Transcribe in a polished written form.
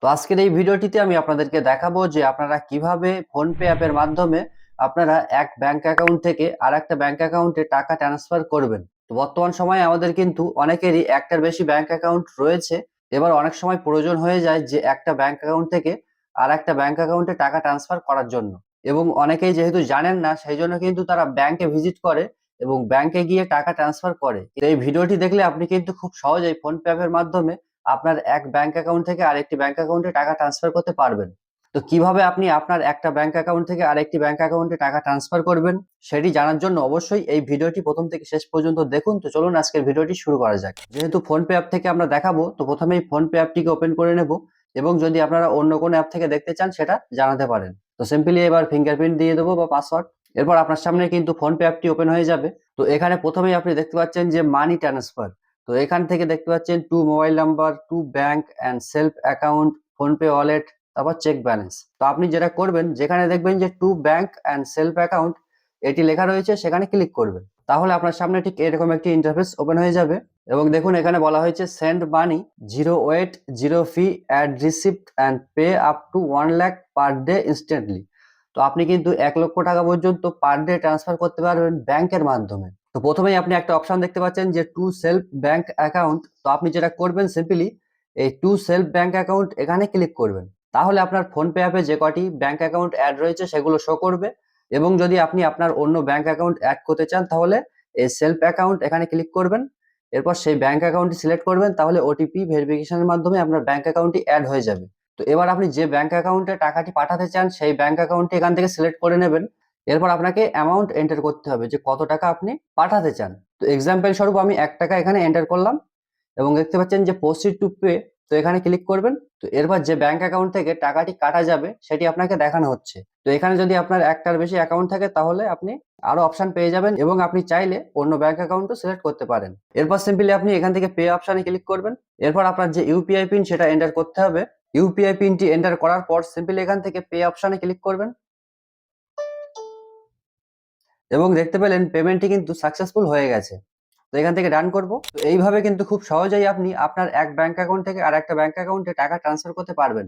তো আজকের এই ভিডিওটিতে আমি আপনাদেরকে দেখাবো যে আপনারা কিভাবে ফোনপে অ্যাপের মাধ্যমে আপনারা এক ব্যাংক অ্যাকাউন্ট থেকে আরেকটা ব্যাংক অ্যাকাউন্টে টাকা ট্রান্সফার করবেন। তো বর্তমান সময়ে আমাদের কিন্তু অনেকেরই একটার বেশি ব্যাংক অ্যাকাউন্ট রয়েছে। এবার অনেক সময় প্রয়োজন হয়ে যায় যে একটা ব্যাংক অ্যাকাউন্ট থেকে আর একটা ব্যাংক অ্যাকাউন্টে টাকা ট্রান্সফার করার জন্য, এবং অনেকেই যেহেতু জানেন না সেই জন্য কিন্তু তারা ব্যাংকে ভিজিট করে এবং ব্যাংকে গিয়ে টাকা ট্রান্সফার করে। তো এই ভিডিওটি দেখলে আপনি কিন্তু খুব সহজেই ফোনপে অ্যাপের মাধ্যমে আপনার এক ব্যাংক অ্যাকাউন্ট থেকে আরেকটি ব্যাংক অ্যাকাউন্টে টাকা ট্রান্সফার করতে পারবেন। তো কিভাবে আপনি আপনার একটা ব্যাংক অ্যাকাউন্ট থেকে আরেকটি ব্যাংক অ্যাকাউন্টে টাকা ট্রান্সফার করবেন সেটি জানার জন্য অবশ্যই এই ভিডিওটি প্রথম থেকে শেষ পর্যন্ত দেখুন। তো চলুন আজকের ভিডিওটি শুরু করা যাক। যেহেতু ফোনপে অ্যাপ থেকে আমরা দেখাবো, তো প্রথমেই ফোনপে অ্যাপটিকে ওপেন করে নেব, এবং যদি আপনারা অন্য কোনো অ্যাপ থেকে দেখতে চান সেটা জানাতে পারেন। তো সিম্পলি এবার ফিঙ্গারপ্রিন্ট দিয়ে দেবো বা পাসওয়ার্ড। এরপর আপনার সামনে কিন্তু ফোনপে অ্যাপটি ওপেন হয়ে যাবে। তো এখানে প্রথমেই আপনি দেখতে পাচ্ছেন যে মানি ট্রান্সফার। তো এখান থেকে দেখতে পাচ্ছেন to mobile number, to bank and self account, PhonePe wallet, তারপর চেক ব্যালেন্স। তো আপনি যেটা করবেন, যেখানে দেখবেন যে to bank and self account এটি লেখা রয়েছে সেখানে ক্লিক করবেন। তাহলে আপনার সামনে ঠিক এরকম একটি ইন্টারফেস ওপেন হয়ে যাবে, এবং দেখুন এখানে বলা হয়েছে send money, zero wait, zero fee, add receipt and pay up to 1 lakh per day instantly. তো আপনি কিন্তু 1 লক্ষ টাকা পর্যন্ত পার ডে ট্রান্সফার করতে পারবেন ব্যাংকের মাধ্যমে। তো প্রথমেই আপনি একটা অপশন দেখতে পাচ্ছেন যে টু সেলফ ব্যাংক অ্যাকাউন্ট। তো আপনি যেটা করবেন সিম্পলি এই টু সেলফ ব্যাংক অ্যাকাউন্ট এখানে ক্লিক করবেন। তাহলে আপনার ফোনপে অ্যাপে যে কটি ব্যাংক অ্যাকাউন্ট অ্যাড রয়েছে সেগুলো শো করবে, এবং যদি আপনি আপনার অন্য ব্যাংক অ্যাকাউন্ট অ্যাড করতে চান তাহলে এই সেলফ অ্যাকাউন্ট এখানে ক্লিক করবেন। এরপর সেই ব্যাংক অ্যাকাউন্টটি সিলেক্ট করবেন, তাহলে ওটিপি ভেরিফিকেশনের মাধ্যমে আপনার ব্যাংক অ্যাকাউন্টটি অ্যাড হয়ে যাবে। তো এবার আপনি যে ব্যাংক অ্যাকাউন্টে টাকাটি পাঠাতে চান সেই ব্যাংক অ্যাকাউন্টটি এখান থেকে সিলেক্ট করে নেবেন। এরপর আপনাকে অ্যামাউন্ট এন্টার করতে হবে যে কত টাকা আপনি পাঠাতে চান। তো এক্সাম্পল স্বরূপ আমি 1 টাকা এখানে এন্টার করলাম, এবং দেখতে পাচ্ছেন যে প্রসিড টু পে। তো এখানে ক্লিক করবেন। তো এরপর যে ব্যাংক অ্যাকাউন্ট থেকে টাকাটি কাটা যাবে সেটি আপনাকে দেখানো হচ্ছে। তো এখানে যদি আপনার একটার বেশি অ্যাকাউন্ট থাকে তাহলে আপনি আরো অপশন পেয়ে যাবেন, এবং আপনি চাইলে অন্য ব্যাংক অ্যাকাউন্টও সিলেক্ট করতে পারেন। এরপর সিম্পলি আপনি এখান থেকে পে অপশনে ক্লিক করবেন। এরপর আপনার যে ইউপিআই পিন সেটা এন্টার করতে হবে। ইউপিআই পিনটি এন্টার করার পর সিম্পলি এখান থেকে পে অপশনে ক্লিক করবেন, এবং দেখতে পেলেন পেমেন্টটি কিন্তু সাকসেসফুল হয়ে গেছে। তো এখান থেকে ডান করব। তো এইভাবে কিন্তু খুব সহজেই আপনি আপনার এক ব্যাংক অ্যাকাউন্ট থেকে আর একটা ব্যাংক অ্যাকাউন্টে টাকা ট্রান্সফার করতে পারবেন।